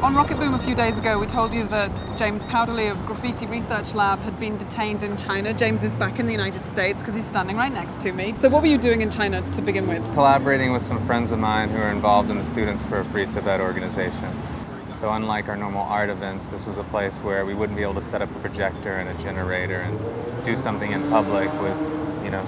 On Rocket Boom a few days ago, we told you that James Powderly of Graffiti Research Lab had been detained in China. James is back in the United States because he's standing right next to me. So what were you doing in China to begin with? Collaborating with some friends of mine who are involved in the Students for a Free Tibet organization. So unlike our normal art events, this was a place where we wouldn't be able to set up a projector and a generator and do something in public with,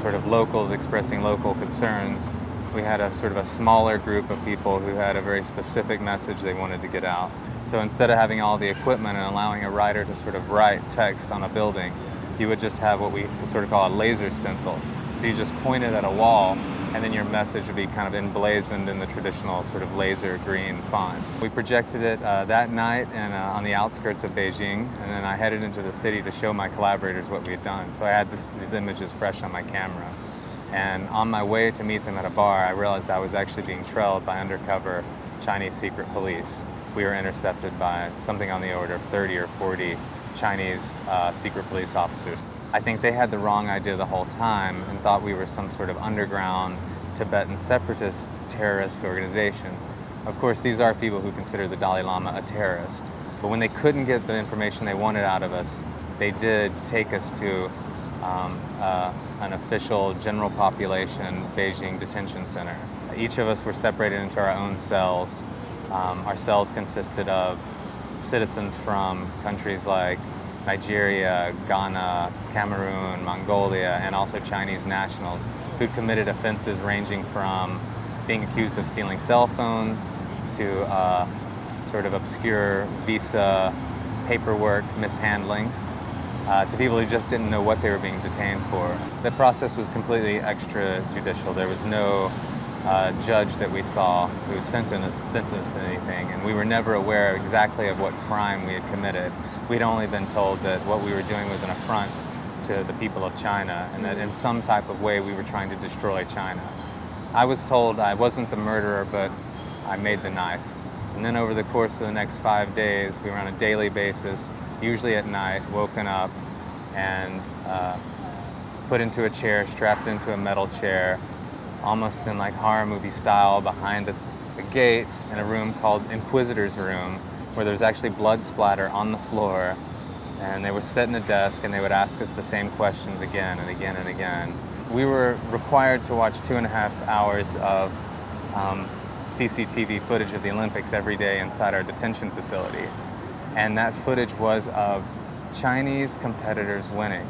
sort of locals expressing local concerns. We had a sort of a smaller group of people who had a very specific message they wanted to get out. So instead of having all the equipment and allowing a writer to sort of write text on a building, you would just have what we sort of call a laser stencil. So you just point it at a wall, and then your message would be kind of emblazoned in the traditional sort of laser green font. We projected it that night on the outskirts of Beijing, and then I headed into the city to show my collaborators what we had done. So I had these images fresh on my camera. And on my way to meet them at a bar, I realized I was actually being trailed by undercover Chinese secret police. We were intercepted by something on the order of 30 or 40 Chinese secret police officers. I think they had the wrong idea the whole time and thought we were some sort of underground Tibetan separatist terrorist organization. Of course, these are people who consider the Dalai Lama a terrorist. But when they couldn't get the information they wanted out of us, they did take us to an official general population Beijing detention center. Each of us were separated into our own cells. Our cells consisted of citizens from countries like Nigeria, Ghana, Cameroon, Mongolia, and also Chinese nationals who'd committed offenses ranging from being accused of stealing cell phones to sort of obscure visa paperwork mishandlings. To people who just didn't know what they were being detained for. The process was completely extrajudicial. There was no judge that we saw who sentenced anything, and we were never aware exactly of what crime we had committed. We'd only been told that what we were doing was an affront to the people of China, and that in some type of way we were trying to destroy China. I was told I wasn't the murderer, but I made the knife. And then over the course of the next 5 days, we were on a daily basis, usually at night, woken up and put into a chair, strapped into a metal chair, almost in like horror movie style, behind a gate in a room called Inquisitor's Room, where there's actually blood splatter on the floor. And they would sit in a desk and they would ask us the same questions again and again and again. We were required to watch 2.5 hours of CCTV footage of the Olympics every day inside our detention facility. And that footage was of Chinese competitors winning.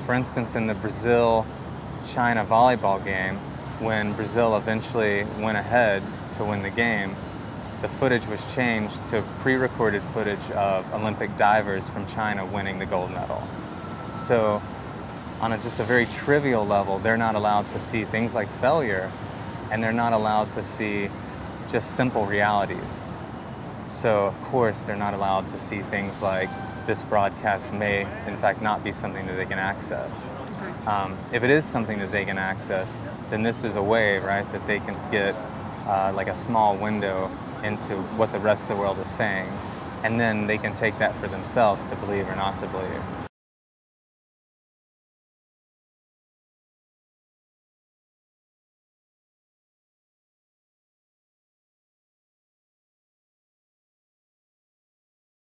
For instance, in the Brazil-China volleyball game, when Brazil eventually went ahead to win the game, the footage was changed to pre-recorded footage of Olympic divers from China winning the gold medal. So on just a very trivial level, they're not allowed to see things like failure, and they're not allowed to see just simple realities. So of course they're not allowed to see things like this broadcast may in fact not be something that they can access. If it is something that they can access, then this is a way, right, that they can get like a small window into what the rest of the world is saying, and then they can take that for themselves to believe or not to believe.